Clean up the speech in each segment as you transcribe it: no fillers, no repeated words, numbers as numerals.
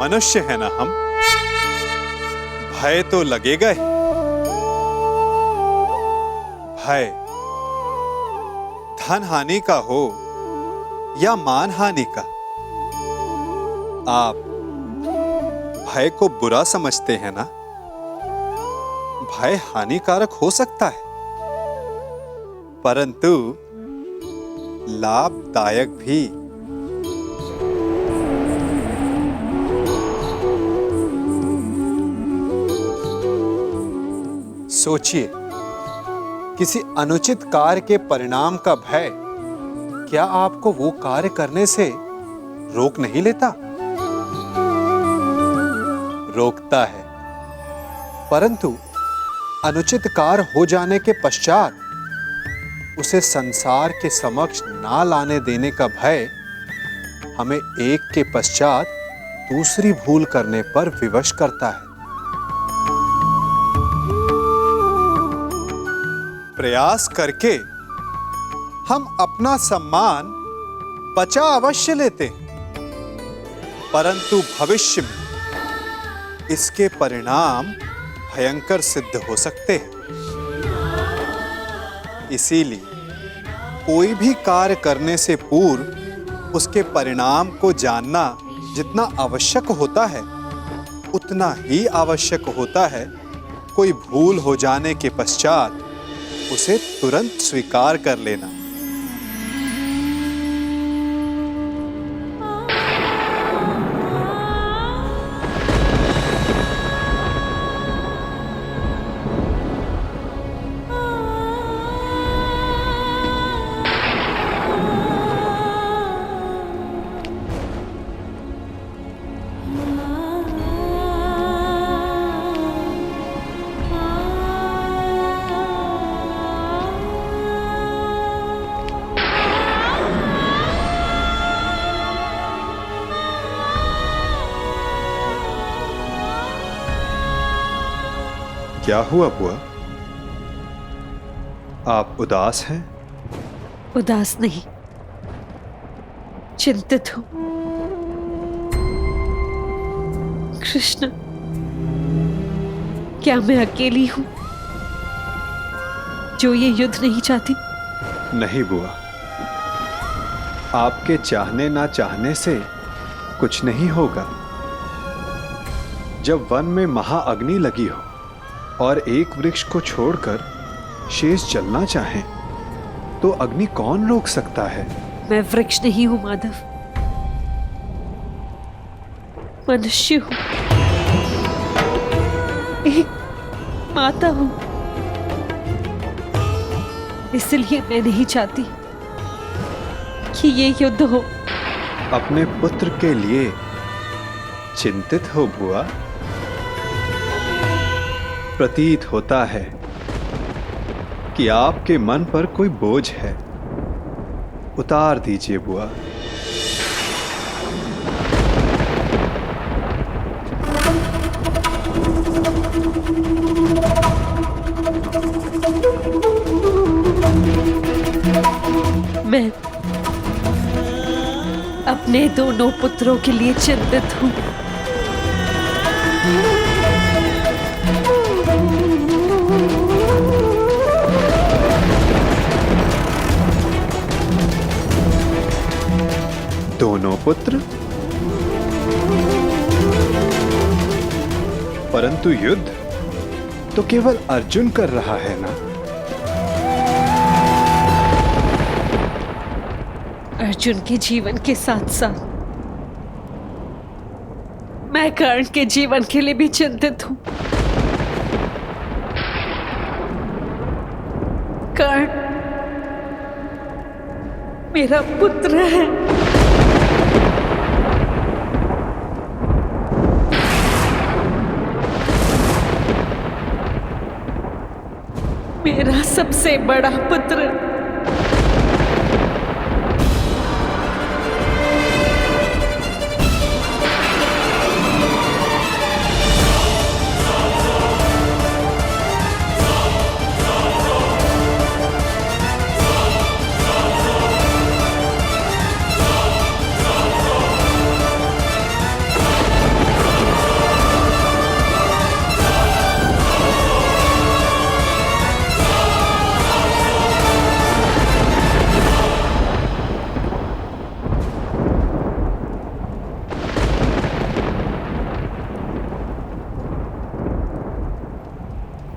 मनुष्य है ना हम, भय तो लगेगा ही। भय धन हानि का हो या मान हानि का, आप भय को बुरा समझते हैं ना। भय हानिकारक हो सकता है, परंतु लाभदायक भी। सोचिए, किसी अनुचित कार्य के परिणाम का भय क्या आपको वो कार्य करने से रोक नहीं लेता? रोकता है, परंतु अनुचित कार्य हो जाने के पश्चात उसे संसार के समक्ष ना लाने देने का भय हमें एक के पश्चात दूसरी भूल करने पर विवश करता है। प्रयास करके हम अपना सम्मान बचा अवश्य लेते हैं, परंतु भविष्य में इसके परिणाम भयंकर सिद्ध हो सकते हैं। इसीलिए कोई भी कार्य करने से पूर्व उसके परिणाम को जानना जितना आवश्यक होता है, उतना ही आवश्यक होता है कोई भूल हो जाने के पश्चात उसे तुरंत स्वीकार कर लेना। क्या हुआ बुआ? आप उदास हैं? उदास नहीं, चिंतित हूं। कृष्ण, क्या मैं अकेली हूं जो ये युद्ध नहीं चाहती? नहीं बुआ, आपके चाहने ना चाहने से कुछ नहीं होगा। जब वन में महाअग्नि लगी हो और एक वृक्ष को छोड़कर शेष जलना चाहे, तो अग्नि कौन रोक सकता है? मैं वृक्ष नहीं हूं माधव, मनुष्य हूं, एक माता हूं। इसलिए मैं नहीं चाहती कि ये युद्ध हो। अपने पुत्र के लिए चिंतित हो बुआ? प्रतीत होता है कि आपके मन पर कोई बोझ है। उतार दीजिए बुआ। मैं अपने दोनों पुत्रों के लिए चिंतित हूं। दोनों पुत्र? परंतु युद्ध तो केवल अर्जुन कर रहा है ना? अर्जुन के जीवन के साथ साथ मैं कर्ण के जीवन के लिए भी चिंतित हूं। कर्ण मेरा पुत्र है। मेरा सबसे बड़ा पुत्र।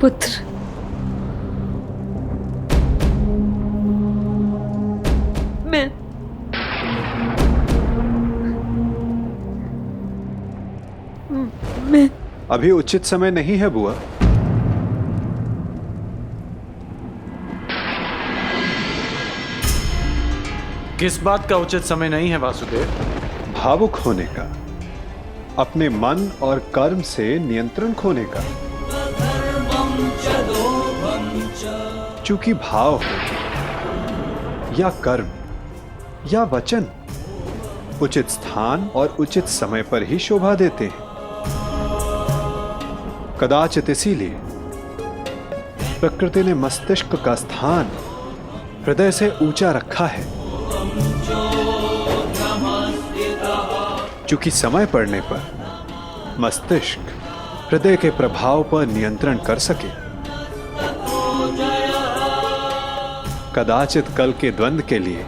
पुत्र। मैं अभी उचित समय नहीं है बुआ। किस बात का उचित समय नहीं है वासुदेव? भावुक होने का, अपने मन और कर्म से नियंत्रण खोने का। चूंकि भाव हो या कर्म या वचन उचित स्थान और उचित समय पर ही शोभा देते हैं। कदाचित इसीलिए प्रकृति ने मस्तिष्क का स्थान हृदय से ऊंचा रखा है, चूंकि समय पड़ने पर मस्तिष्क हृदय के प्रभाव पर नियंत्रण कर सके। कदाचित कल के द्वंद्व के लिए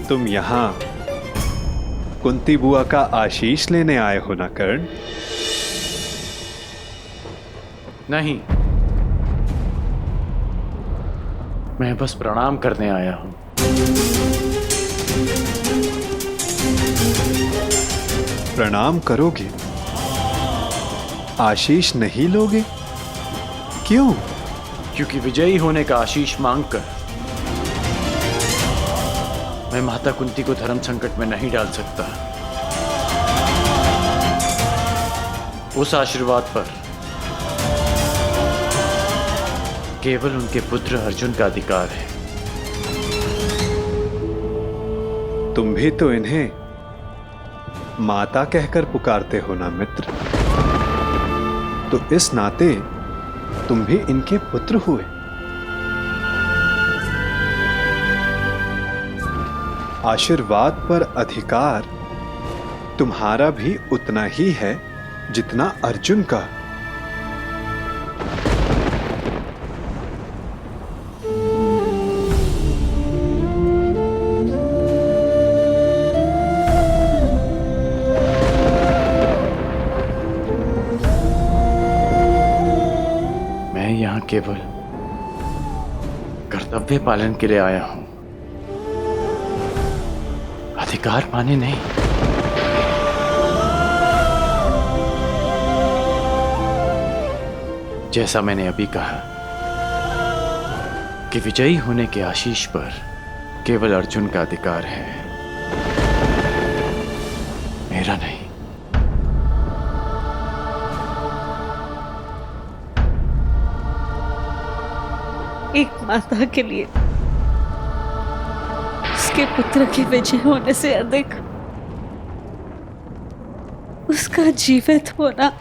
तुम यहां कुंती बुआ का आशीष लेने आए हो ना कर्ण? नहीं, मैं बस प्रणाम करने आया हूं। प्रणाम करोगे, आशीष नहीं लोगे? क्यों? क्योंकि विजयी होने का आशीष मांगकर मैं माता कुंती को धर्म संकट में नहीं डाल सकता। उस आशीर्वाद पर केवल उनके पुत्र अर्जुन का अधिकार है। तुम भी तो इन्हें माता कहकर पुकारते हो ना मित्र, तो इस नाते तुम भी इनके पुत्र हुए। आशीर्वाद पर अधिकार तुम्हारा भी उतना ही है जितना अर्जुन का। मैं यहां केवल कर्तव्य पालन के लिए आया हूं, अधिकार माने नहीं। जैसा मैंने अभी कहा कि विजयी होने के आशीष पर केवल अर्जुन का अधिकार है, मेरा नहीं। एक माता के लिए उसके पुत्र के विजय होने से अधिक उसका जीवित होना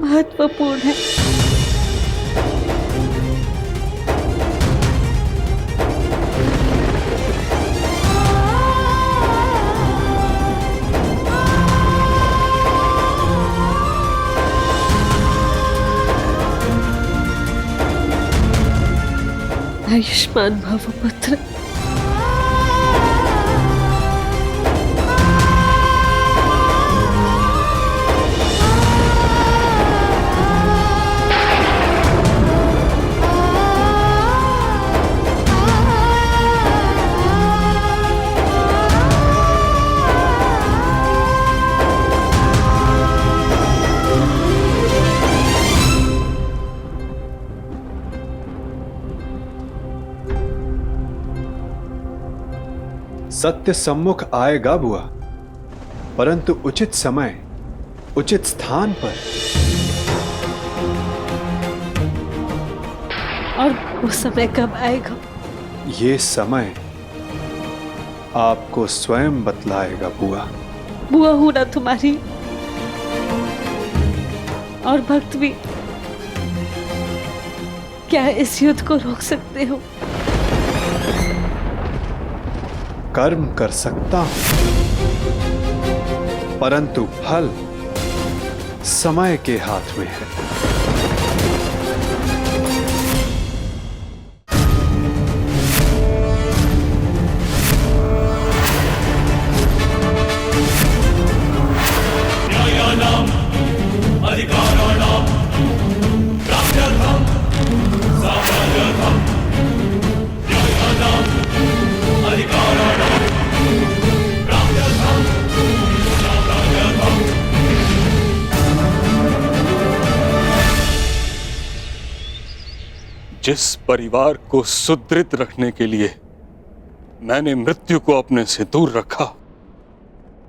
महत्वपूर्ण है। आयुष्मान भव पुत्र। सत्य सम्मुख आएगा बुआ, परंतु उचित समय उचित स्थान पर। और वो समय कब आएगा? ये समय आपको स्वयं बतलाएगा बुआ। बुआ हूं ना तुम्हारी, और भक्त भी। क्या इस युद्ध को रोक सकते हो? कर्म कर सकता हूं, परंतु फल समय के हाथ में है। न्यायानाम् अधिकाराणाम् प्राप्त्यर्थम् जिस परिवार को सुदृढ़ रखने के लिए मैंने मृत्यु को अपने से दूर रखा,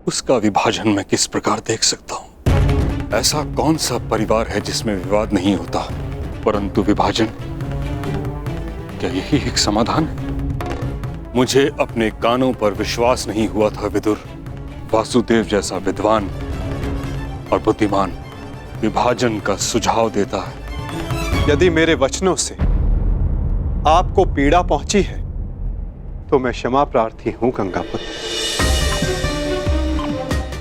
उसका विभाजन मैं किस प्रकार देख सकता हूं? ऐसा कौन सा परिवार है जिसमें विवाद नहीं होता, परंतु विभाजन? क्या यही एक समाधान है? मुझे अपने कानों पर विश्वास नहीं हुआ था विदुर। वासुदेव जैसा विद्वान और बुद्धिमान विभाजन का सुझाव देता है। यदि मेरे वचनों से आपको पीड़ा पहुंची है तो मैं क्षमा प्रार्थी हूं गंगापुत्र,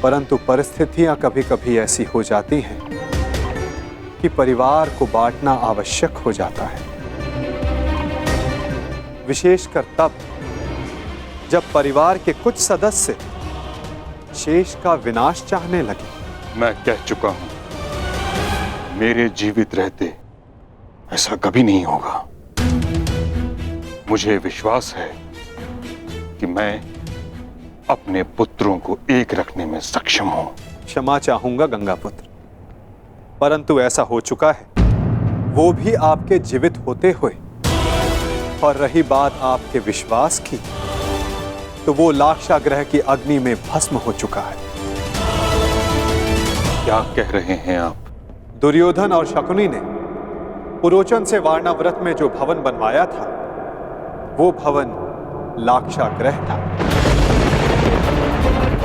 परंतु परिस्थितियां कभी कभी ऐसी हो जाती हैं कि परिवार को बांटना आवश्यक हो जाता है, विशेषकर तब जब परिवार के कुछ सदस्य शेष का विनाश चाहने लगे। मैं कह चुका हूं, मेरे जीवित रहते ऐसा कभी नहीं होगा। मुझे विश्वास है कि मैं अपने पुत्रों को एक रखने में सक्षम हूं। क्षमा चाहूंगा गंगापुत्र, परंतु ऐसा हो चुका है, वो भी आपके जीवित होते हुए। और रही बात आपके विश्वास की, तो वो लाक्षागृह की अग्नि में भस्म हो चुका है। क्या कह रहे हैं आप? दुर्योधन और शकुनी ने पुरोचन से वारणाव्रत में जो भवन बनवाया था, वो भवन लाक्षागृह था।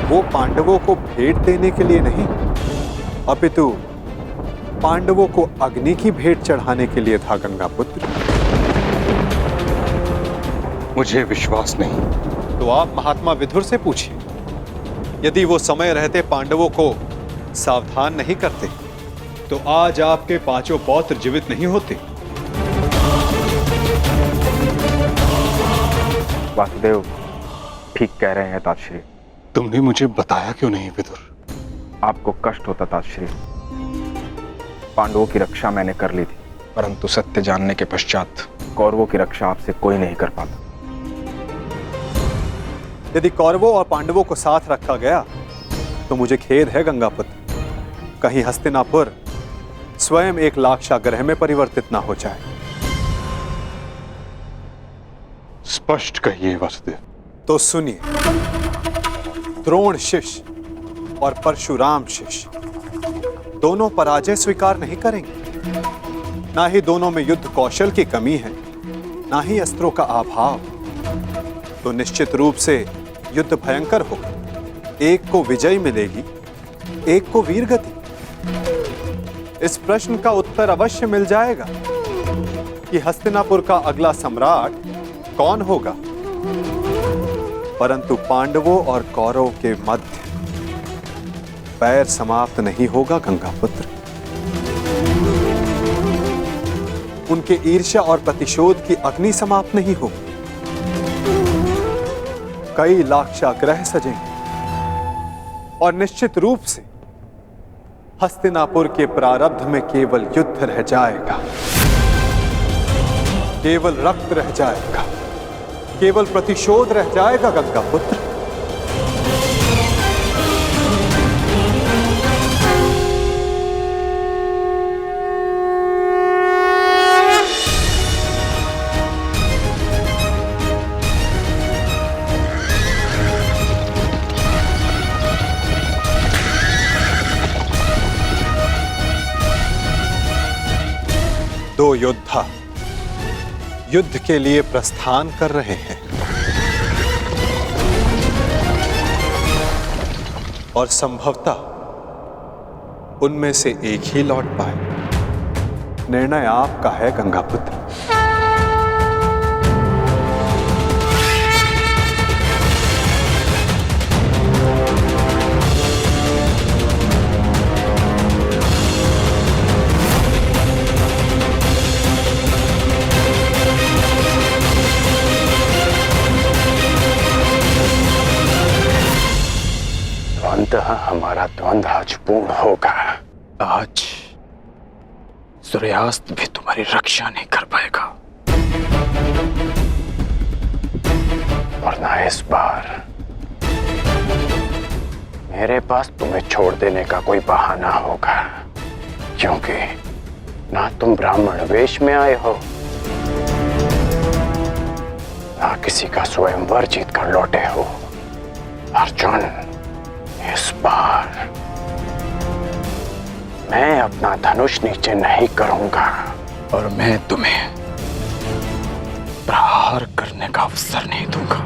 वो पांडवों को भेंट देने के लिए नहीं, अपितु पांडवों को अग्नि की भेंट चढ़ाने के लिए था गंगापुत्र। मुझे विश्वास नहीं। तो आप महात्मा विदुर से पूछिए, यदि वो समय रहते पांडवों को सावधान नहीं करते तो आज आपके पांचों पौत्र जीवित नहीं होते। वासुदेव ठीक कह रहे हैं तातश्री। तुमने मुझे बताया क्यों नहीं विदुर? आपको कष्ट होता तातश्री। पांडवों की रक्षा मैंने कर ली थी, परंतु सत्य जानने के पश्चात कौरवों की रक्षा आपसे कोई नहीं कर पाता। यदि कौरवों और पांडवों को साथ रखा गया तो मुझे खेद है गंगापुत्र, कहीं हस्तिनापुर स्वयं एक लाक्षागृह में परिवर्तित ना हो जाए। स्पष्ट कहिए वासुदेव। तो सुनिए, द्रोण शिष्य और परशुराम शिष्य दोनों पराजय स्वीकार नहीं करेंगे। ना ही दोनों में युद्ध कौशल की कमी है, ना ही अस्त्रों का अभाव। तो निश्चित रूप से युद्ध भयंकर होगा। एक को विजय मिलेगी, एक को वीरगति। इस प्रश्न का उत्तर अवश्य मिल जाएगा कि हस्तिनापुर का अगला सम्राट कौन होगा, परंतु पांडवों और कौरवों के मध्य पैर समाप्त नहीं होगा गंगापुत्र। उनके ईर्ष्या और प्रतिशोध की अग्नि समाप्त नहीं होगी। कई लाक्षागृह सजेंगे और निश्चित रूप से हस्तिनापुर के प्रारब्ध में केवल युद्ध रह जाएगा, केवल रक्त रह जाएगा, केवल प्रतिशोध रह जाएगा गंगापुत्र। दो योद्धा युद्ध के लिए प्रस्थान कर रहे हैं और संभवतः उनमें से एक ही लौट पाए। निर्णय आपका है गंगापुत्र। हमारा द्वंद्व आज पूर्ण होगा। आज सूर्यास्त भी तुम्हारी रक्षा नहीं कर पाएगा, और ना इस बार मेरे पास तुम्हें छोड़ देने का कोई बहाना होगा, क्योंकि ना तुम ब्राह्मण वेश में आए हो ना किसी का स्वयंवर जीत कर लौटे हो अर्जुन। इस बार मैं अपना धनुष नीचे नहीं करूंगा और मैं तुम्हें प्रहार करने का अवसर नहीं दूंगा।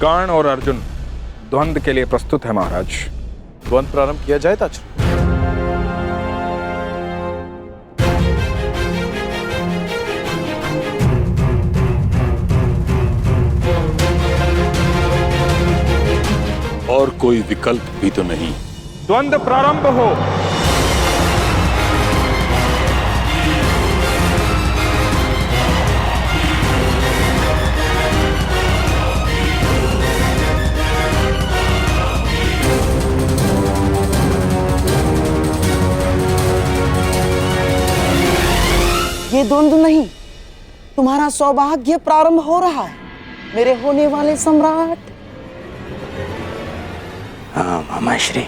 कर्ण और अर्जुन द्वंद्व के लिए प्रस्तुत है महाराज। द्वंद्व प्रारंभ किया जाए ताज। और कोई विकल्प भी तो नहीं। द्वंद्व प्रारंभ हो। ये द्वंद्व नहीं, तुम्हारा सौभाग्य प्रारंभ हो रहा है मेरे होने वाले सम्राट। हाँ मामाश्री।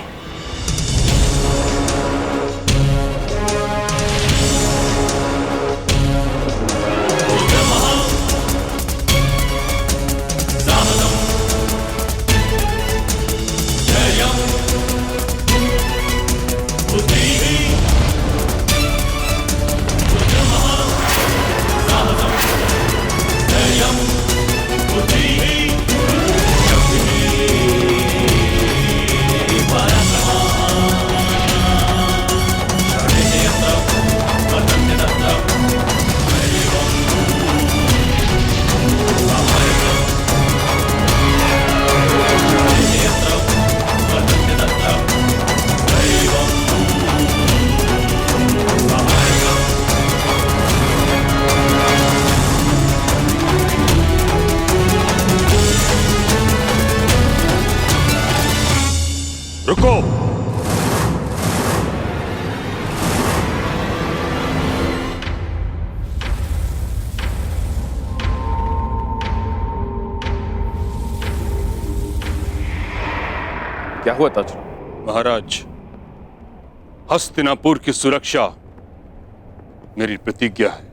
रुको। क्या हुआ ताज? महाराज, हस्तिनापुर की सुरक्षा मेरी प्रतिज्ञा है,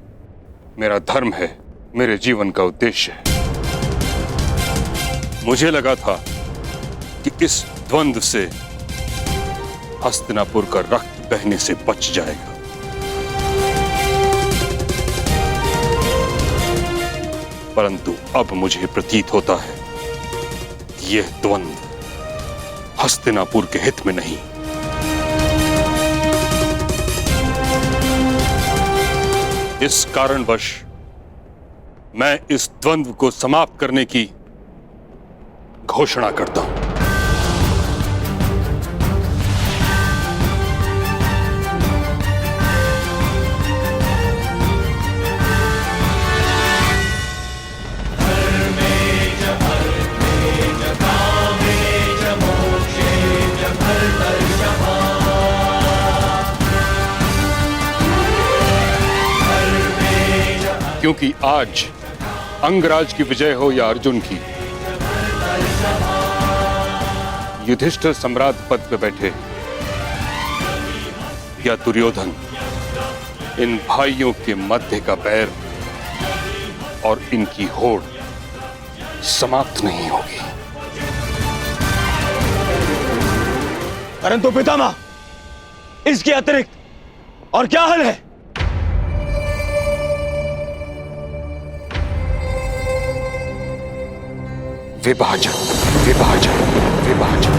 मेरा धर्म है, मेरे जीवन का उद्देश्य है। मुझे लगा था कि इस द्वंद्व से हस्तिनापुर का रक्त बहने से बच जाएगा, परंतु अब मुझे प्रतीत होता है कि यह द्वंद्व हस्तिनापुर के हित में नहीं। इस कारणवश मैं इस द्वंद्व को समाप्त करने की घोषणा करता हूं। क्योंकि आज अंगराज की विजय हो या अर्जुन की, युधिष्ठिर सम्राट पद पर बैठे या दुर्योधन, इन भाइयों के मध्य का बैर और इनकी होड़ समाप्त नहीं होगी। परंतु पितामह, इसके अतिरिक्त और क्या हल है? विभाजन, विभाजन, विभाजन।